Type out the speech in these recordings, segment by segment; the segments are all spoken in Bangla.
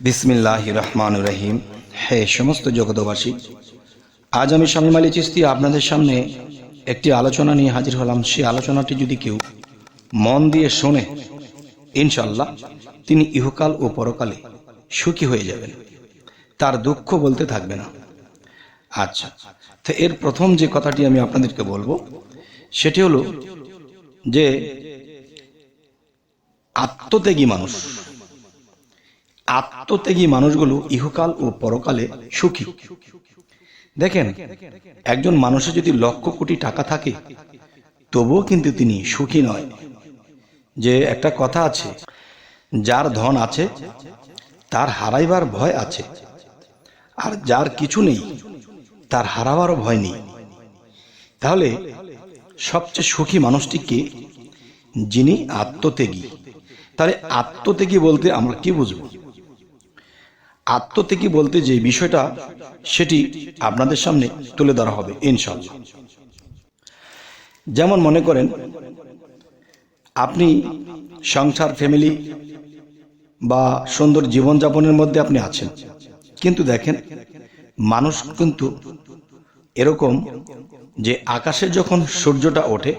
বিসমিল্লাহির রহমানির রহিম। হে সমস্ত জগতবাসী, আজ আমি শামীম আলী চিশতি আপনাদের সামনে একটি আলোচনা নিয়ে হাজির হলাম। সেই আলোচনাটি যদি কেউ মন দিয়ে শোনে, ইনশাআল্লাহ তিনি ইহকাল ও পরকালে সুখী হয়ে যাবেন, তার দুঃখ বলতে থাকবে না। আচ্ছা, তো এর প্রথম যে কথাটি আমি আপনাদেরকে বলবো সেটি হলো যে আত্মত্যাগী মানুষগুলো ইহকাল ও পরকালে সুখী। দেখেন, একজন মানুষের যদি লক্ষ কোটি টাকা থাকে তবুও কিন্তু তিনি সুখী নয়। যে একটা কথা আছে, যার ধন আছে তার হারাইবার ভয় আছে, আর যার কিছু নেই তার হারাবারও ভয় নেই। তাহলে সবচেয়ে সুখী মানুষটি কে? যিনি আত্মত্যাগী। তাহলে আত্মত্যাগী বলতে আমরা কি বুঝবো? আত্মত্যাগী বলতে যে বিষয়টা সেটি আপনাদের সামনে তুলে ধরা হবে ইনশাআল্লাহ। যেমন মনে করেন, আপনি সংসার, ফ্যামিলি বা সুন্দর জীবনযাপনের মধ্যে আপনি আছেন, কিন্তু দেখেন মানুষ কিন্তু এরকম যে আকাশে যখন সূর্যটা ওঠে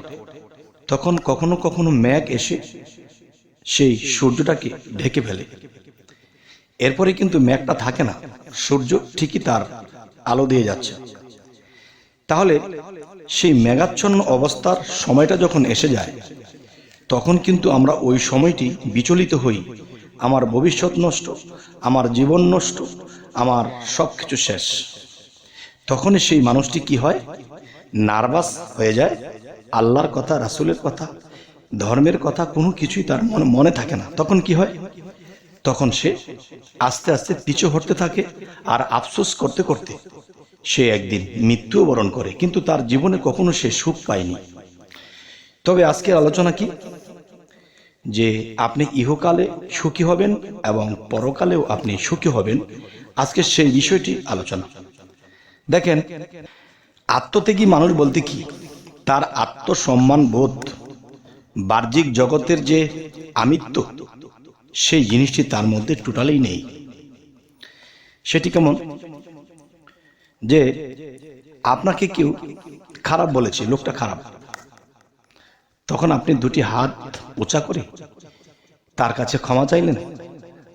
তখন কখনো কখনো মেঘ এসে সেই সূর্যটাকে ঢেকে ফেলে। এরপরে কিন্তু মেঘটা থাকে না, সূর্য ঠিকই তার আলো দিয়ে যাচ্ছে। তাহলে সেই মেঘাচ্ছন্ন অবস্থার সময়টা যখন এসে যায় তখন কিন্তু আমরা ওই সময়টি বিচলিত হই, আমার ভবিষ্যৎ নষ্ট, আমার জীবন নষ্ট, আমার সব কিছু শেষ। তখনই সেই মানুষটি কি হয়? নার্ভাস হয়ে যায়। আল্লাহর কথা, রাসূলের কথা, ধর্মের কথা কোনো কিছুই তার মনে থাকে না। তখন কি হয়? তখন সে আস্তে আস্তে পিছু হটতে থাকে, আর আফসোস করতে করতে সে একদিন মৃত্যুও বরণ করে, কিন্তু তার জীবনে কখনো সে সুখ পায়নি। তবে আজকের আলোচনা কি? যে আপনি ইহকালে সুখী হবেন এবং পরকালেও আপনি সুখী হবেন, আজকে সেই বিষয়টি আলোচনা। দেখেন, আত্মত্যাগী মানুষ বলতে কি? তার আত্মসম্মান বোধ, বাহ্যিক জগতের যে আমিত্ব, সেই জিনিসটি তার মধ্যে টোটালি নেই। সেটি কেমন? যে আপনাকে কেউ খারাপ বলেছে, লোকটা খারাপ, তখন আপনি দুটি হাত উঁচা করে তার কাছে ক্ষমা চাইলেন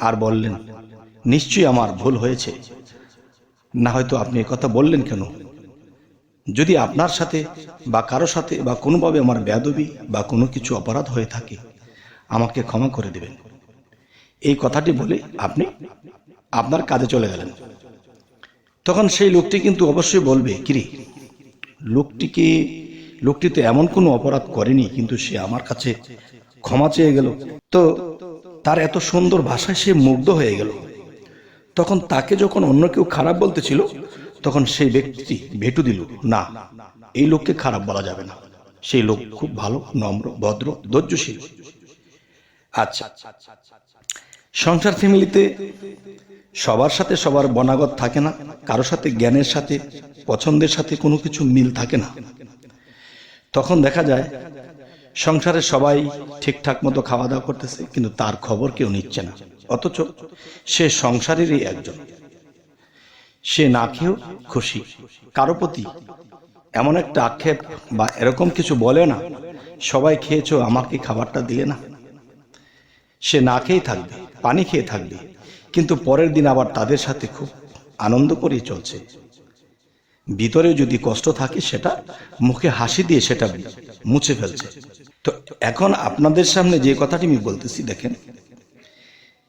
আর বললেন, নিশ্চয়ই আমার ভুল হয়েছে, না হয়তো আপনি একথা বললেন কেন? যদি আপনার সাথে বা কারো সাথে বা কোনোভাবে আমার বেয়াদবি বা কোনো কিছু অপরাধ হয়ে থাকে, আমাকে ক্ষমা করে দেবেন। এই কথাটি বলে আপনি আপনার কাজে চলে গেলেন। তখন সেই লোকটি কিন্তু অবশ্যই বলবে, কিরে, লোকটি তো এমন কোনো অপরাধ করেনি, কিন্তু সে আমার কাছে ক্ষমা চেয়ে গেল। তো তার এত সুন্দর ভাষায় সে মুগ্ধ হয়ে গেল। তখন তাকে যখন অন্য কেউ খারাপ বলতেছিল তখন সেই ব্যক্তি ভেটু দিল, না, এই লোককে খারাপ বলা যাবে না, সেই লোক খুব ভালো, নম্র, ভদ্র, ধৈর্যশীল। আচ্ছা, সংসার, ফ্যামিলিতে সবার সাথে সবার বনাগত থাকে না, কারো সাথে জ্ঞানের সাথে, পছন্দের সাথে কোনো কিছু মিল থাকে না। তখন দেখা যায় সংসারে সবাই ঠিকঠাক মতো খাওয়া দাওয়া করতেছে, কিন্তু তার খবর কেউ নিচ্ছে না, অথচ সে সংসারেরই একজন। সে না খেয়েও খুশি, কারো প্রতি এমন একটা আক্ষেপ বা এরকম কিছু বলে না, সবাই খেয়েছো, আমাকে খাবারটা দিলে না। সে না খেয়েই থাকবে, পানি খেয়ে থাকবে, কিন্তু পরের দিন আবার তাদের সাথে খুব আনন্দ করেই চলছে। ভিতরে যদি কষ্ট থাকে সেটা মুখে হাসি দিয়ে সেটা মুছে ফেলছে। তো এখন আপনাদের সামনে যে কথাটি আমি বলতেছি, দেখেন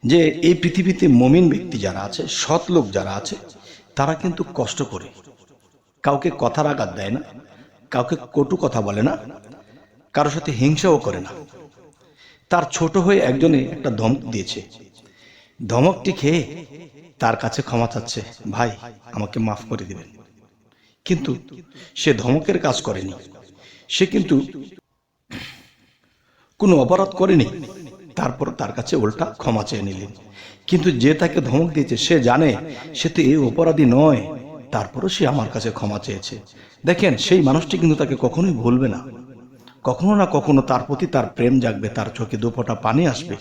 যে এই পৃথিবীতে মুমিন ব্যক্তি যারা আছে, সৎ লোক যারা আছে, তারা কিন্তু কষ্ট করে, কাউকে কথার আঘাত দেয় না, কাউকে কটু কথা বলে না, কারোর সাথে হিংসাও করে না। তার ছোট হয়ে একজনে একটা ধমক দিয়েছে, ধমকটি খেয়ে তার কাছে ক্ষমা চাচ্ছে, ভাই আমাকে মাফ করে দিবেন। কিন্তু সে ধমকের কাজ করেনি, সে কিন্তু কোনো অপরাধ করেনি, তারপর তার কাছে উল্টা ক্ষমা চেয়ে নিলেন। কিন্তু যে তাকে ধমক দিয়েছে সে জানে সে তো এই অপরাধী নয়, তারপরও সে আমার কাছে ক্ষমা চেয়েছে। দেখেন, সেই মানুষটি কিন্তু তাকে কখনোই ভুলবে না, কখনো না কখনো তার প্রতি তার প্রেম জাগবে, তার চোখে দুফোঁটা পানি আসবে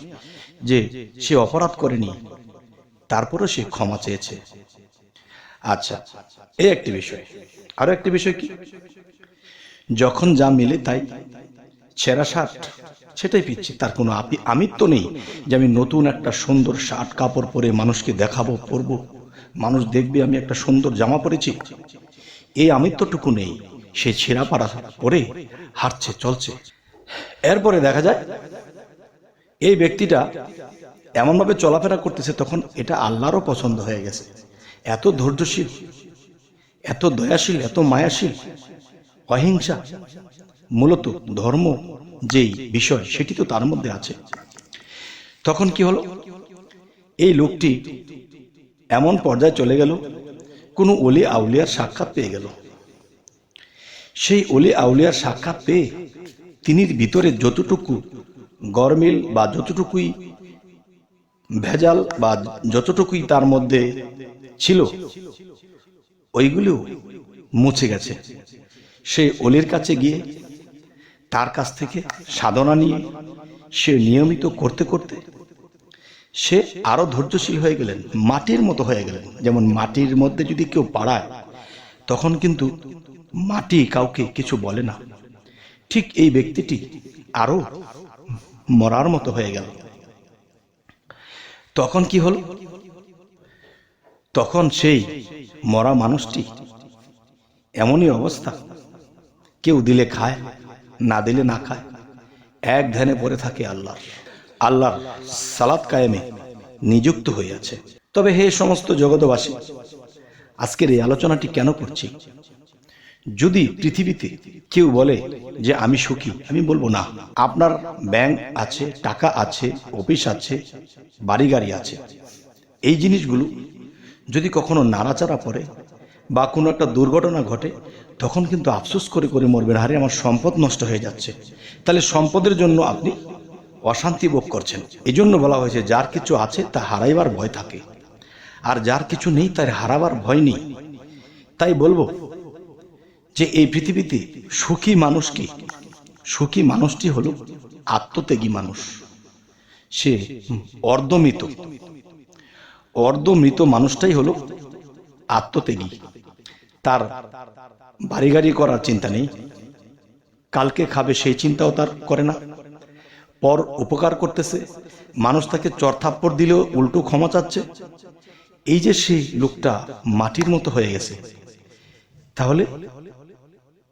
যে সে অপরাধ করেনি, তারপরও সে ক্ষমা চেয়েছে। আচ্ছা, এই একটি বিষয়। আরো একটি বিষয় কি, যখন যা মিলে তাই ছেঁড়া শার্ট সেটাই পিচ্ছি, তার কোনো আমিত্ব নেই যে আমি নতুন একটা সুন্দর শার্ট কাপড় পরে মানুষকে দেখাবো, পরবো, মানুষ দেখবে আমি একটা সুন্দর জামা পরেছি, এই আমিত্বটুকু নেই। সে ছেঁড়া পাড়া পরে হাঁটছে, চলছে। এরপরে দেখা যায় এই ব্যক্তিটা এমনভাবে চলাফেরা করতেছে, তখন এটা আল্লাহরও পছন্দ হয়ে গেছে। এত ধৈর্যশীল, এত দয়াশীল, এত মায়াশীল, অহিংসা, মূলত ধর্ম যেই বিষয় সেটি তো তার মধ্যে আছে। তখন কি হলো, এই লোকটি এমন পর্যায়ে চলে গেল, কোনো অলি আউলিয়ার সাক্ষাৎ পেয়ে গেল। সেই অলি আউলিয়ার সাক্ষাৎ পেয়ে তিনি ভিতরে যতটুকু গরমিল বা যতটুকুই ভেজাল বা যতটুকুই তার মধ্যে ছিল ওইগুলো মুছে গেছে। সেই অলির কাছে গিয়ে তার কাছ থেকে সাধনা নিয়ে সে নিয়মিত করতে করতে সে আরো ধৈর্যশীল হয়ে গেলেন, মাটির মতো হয়ে গেলেন। যেমন মাটির মধ্যে যদি কেউ পাড়ায় তখন কিন্তু মাটি কাউকে কিছু বলে না, ঠিক এই ব্যক্তিটি আরো মরার মতো হয়ে গেল। তখন কি হলো, তখন সেই মরা মানুষটি এমনই অবস্থা, কেউ দিলে খায়, না দিলে না খায়, এক ধ্যানে পড়ে থাকে আল্লাহর সালাত কায়েমে নিযুক্ত হয়ে আছে। তবে হে সমস্ত জগৎবাসী, আজকের এই আলোচনাটি কেন করছি? যদি পৃথিবীতে কেউ বলে যে আমি সুখী, আমি বলবো না। আপনার ব্যাংক আছে, টাকা আছে, অফিস আছে, বাড়ি গাড়ি আছে, এই জিনিসগুলো যদি কখনো নাড়াচাড়া পড়ে বা কোনো একটা দুর্ঘটনা ঘটে, তখন কিন্তু আফসোস করে করে মরবেন, হারে আমার সম্পদ নষ্ট হয়ে যাচ্ছে। তাহলে সম্পদের জন্য আপনি অশান্তি ভোগ করছেন। এই জন্য বলা হয়েছে যার কিছু আছে তা হারাইবার ভয় থাকে, আর যার কিছু নেই তার হারাবার ভয় নেই। তাই বলবো যে এই পৃথিবীতে সুখী মানুষ কি? সুখী মানুষটি হলো আত্মত্যাগী মানুষ। সে অর্ধমৃত মানুষটাই হলো আত্মত্যাগী। তার বাড়ি গাড়ি করার চিন্তা নেই, কালকে খাবে সেই চিন্তাও তার করে না, পর উপকার করতেছে, মানুষ তাকে চড়থাপ্পড় দিলেও উল্টো ক্ষমা চাচ্ছে। এই যে সেই লোকটা মাটির মতো হয়ে গেছে, তাহলে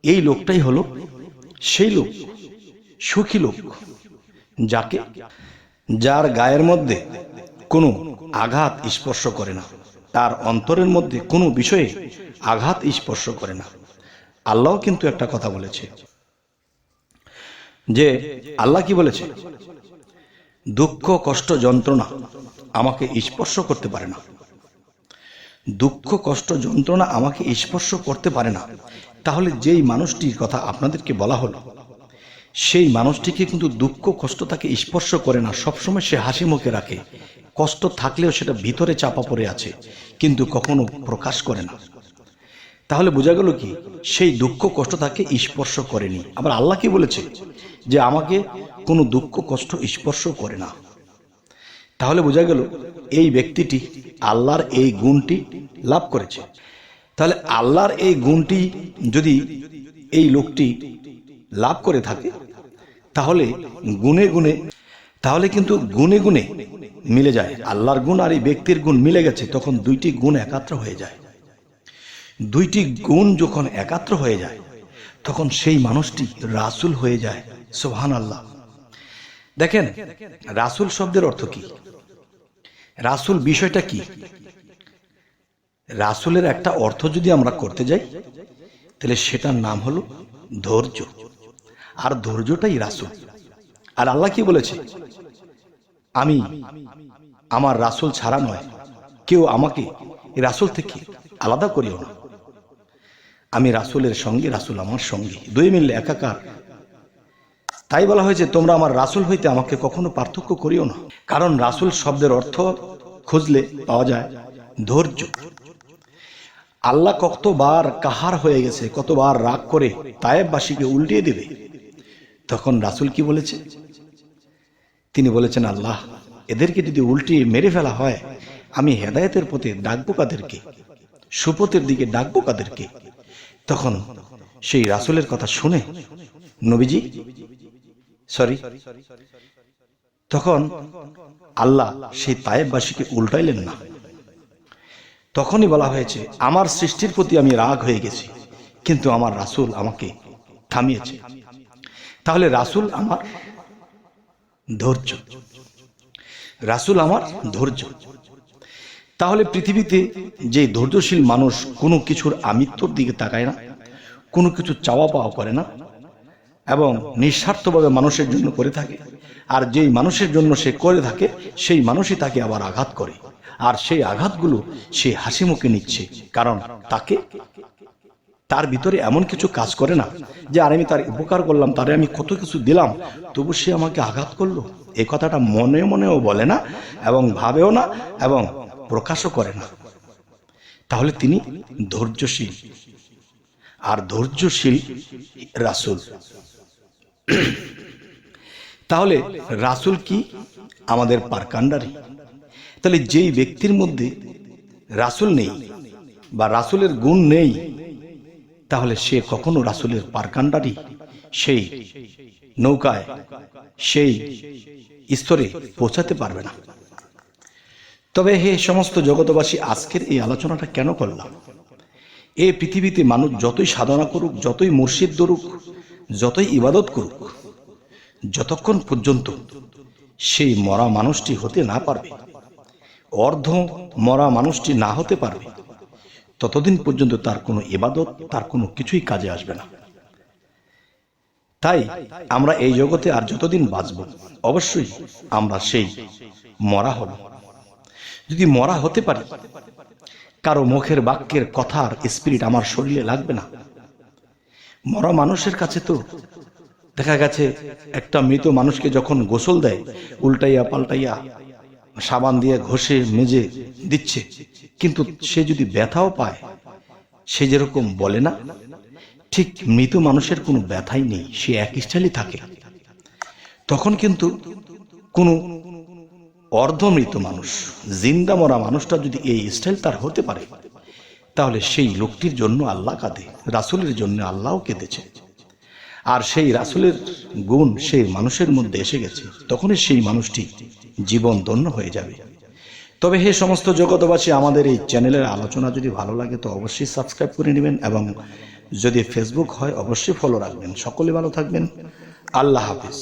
এই লোকটাই হলো সেই লোক, সুখী লোক, যার গায়ের মধ্যে কোনো আঘাত স্পর্শ করে না, তার অন্তরের মধ্যে কোনো বিষয়ে আঘাত স্পর্শ করে না। আল্লাহ কিন্তু একটা কথা বলেছে, যে আল্লাহ কি বলেছে, দুঃখ কষ্ট যন্ত্রণা আমাকে স্পর্শ করতে পারে না। দুঃখ কষ্ট যন্ত্রণা আমাকে স্পর্শ করতে পারে না। তাহলে যেই মানুষটির কথা আপনাদেরকে বলা হলো, সেই মানুষটিকে কিন্তু দুঃখ কষ্ট তাকে স্পর্শ করে না, সবসময় সে হাসি মুখে রাখে। কষ্ট থাকলেও সেটা ভিতরে চাপা পড়ে আছে, কিন্তু কখনো প্রকাশ করে না। তাহলে বোঝা গেল কি, সেই দুঃখ কষ্ট তাকে স্পর্শ করেনি। আবার আল্লাহ কি বলেছে, যে আমাকে কোনো দুঃখ কষ্ট স্পর্শ করে না। তাহলে বোঝা গেল এই ব্যক্তিটি আল্লাহর এই গুণটি লাভ করেছে। তাহলে আল্লাহর এই গুণটি যদি এই লোকটি লাভ করে থাকে, তাহলে কিন্তু গুণে গুণে মিলে যায়। আল্লাহর গুণ আর এই ব্যক্তির গুণ মিলে গেছে, তখন দুইটি গুণ একাত্র হয়ে যায়। দুইটি গুণ যখন একাত্র হয়ে যায়, তখন সেই মানুষটি রাসূল হয়ে যায়। সুবহানাল্লাহ। দেখেন, রাসূল শব্দের অর্থ কি? রাসূল বিষয়টা কি? রাসূলের একটা অর্থ যদি আমরা করতে যাই, তাহলে সেটার নাম হলো ধৈর্য, আর ধৈর্যটাই রাসূল। আর আল্লাহ কি বলেছে, আমি আমার রাসূল ছাড়া নয়, কেউ আমাকে রাসূল থেকে আলাদা করিও না। আমি রাসূলের সঙ্গে, রাসূল আমার সঙ্গে, দুই মিলে একাকার। তাই বলা হয়েছে, তোমরা আমার রাসূল হইতে আমাকে কখনো পার্থক্য করিও না। কারণ রাসূল শব্দের অর্থ খুঁজলে পাওয়া যায় ধৈর্য। আল্লাহ কতবার কাহার হয়ে গেছে, কতবার রাগ করে তায়েববাসীকে উল্টিয়ে দেবে, তখন রাসূল কি বলেছে? তিনি বলেছেন, আল্লাহ এদেরকে যদি উল্টিয়ে মেরে ফেলা হয়, আমি হেদায়েতের পথে ডাকবো কাদেরকে, সুপথের দিকে ডাকবো কাদেরকে। তখন সেই রাসূলের কথা শুনে নবীজি তখন আল্লাহ সেই তায়েববাসীকে উল্টাইলেন না। তখনই বলা হয়েছে, আমার সৃষ্টির প্রতি আমি রাগ হয়ে গেছি, কিন্তু আমার রাসূল আমাকে থামিয়েছে। তাহলে রাসূল আমার ধৈর্য, রাসূল আমার ধৈর্য। তাহলে পৃথিবীতে যে ধৈর্যশীল মানুষ কোনো কিছুর আমিত্বর দিকে তাকায় না, কোনো কিছু চাওয়া পাওয়া করে না এবং নিঃস্বার্থভাবে মানুষের জন্য করে থাকে, আর যেই মানুষের জন্য সে করে থাকে সেই মানুষই তাকে আবার আঘাত করে, আর সেই আঘাতগুলো সে হাসি মুখে নিচ্ছে, কারণ তার ভিতরে এমন কিছু কাজ করে না যে আর আমি তার উপকার করলাম, তারে আমি কত কিছু দিলাম, তবু সে আমাকে আঘাত করলো। এই কথাটা মনে মনেও বলে না এবং ভাবেও না এবং প্রকাশও করে না। তাহলে তিনি ধৈর্যশীল, আর ধৈর্যশীল রাসূল। তাহলে রাসূল কি? আমাদের পারকান্ডারি। তাহলে যেই ব্যক্তির মধ্যে রাসূল নেই বা রাসূলের গুণ নেই, তাহলে সে কখনো রাসূলের পারকান্ডারি সেই নৌকায়, সেই স্তরে পৌঁছাতে পারবে না। তবে হে সমস্ত জগতবাসী, আজকের এই আলোচনাটা কেন করলাম? এই পৃথিবীতে মানুষ যতই সাধনা করুক, যতই মুর্শিদ ধরুক, যতই ইবাদত করুক, যতক্ষণ পর্যন্ত সেই মরা মানুষটি হতে না পারবে, অর্ধ মরা মানুষটি না হতে পারবে, ততদিন পর্যন্ত তার কোনো ইবাদত, তার কোনো কিছুই কাজে আসবে না। তাই আমরা এই জগতে আর যতদিন বাঁচব, অবশ্যই আমরা সেই মরা হব। যদি মরা হতে পারি, কারো মুখের বাক্যের কথার স্পিরিট আমার শরীরে লাগবে না। মরা মানুষের কাছে তো দেখা গেছে একটা মৃত মানুষকে যখন গোসল দেয়, উল্টাইয়া পাল্টাইয়া সাবান দিয়ে ঘষে মেজে দিচ্ছে, কিন্তু সে যদি ব্যথাও পায়, সে যেরকম বলে না, ঠিক মৃত মানুষের কোনো ব্যথাই নেই, সে এক স্টাইলই থাকে। তখন কিন্তু কোনো অর্ধমৃত মানুষ, জিন্দা মরা মানুষটা যদি এই স্টাইল তার হতে পারে, তাহলে সেই লোকটির জন্য আল্লাহ কাঁদে, রাসূলের জন্য আল্লাহও কেঁদেছে। আর সেই রাসূলের গুণ সেই মানুষের মধ্যে এসে গেছে, তখনই সেই মানুষটি জীবন ধন্য হয়ে যাবে। তবে হে সমস্ত জগতবাসী, আমাদের এই চ্যানেলের আলোচনা যদি ভালো লাগে তো অবশ্যই সাবস্ক্রাইব করে নেবেন, এবং যদি ফেসবুক হয় অবশ্যই ফলো রাখবেন। সকলে ভালো থাকবেন। আল্লাহ হাফেজ।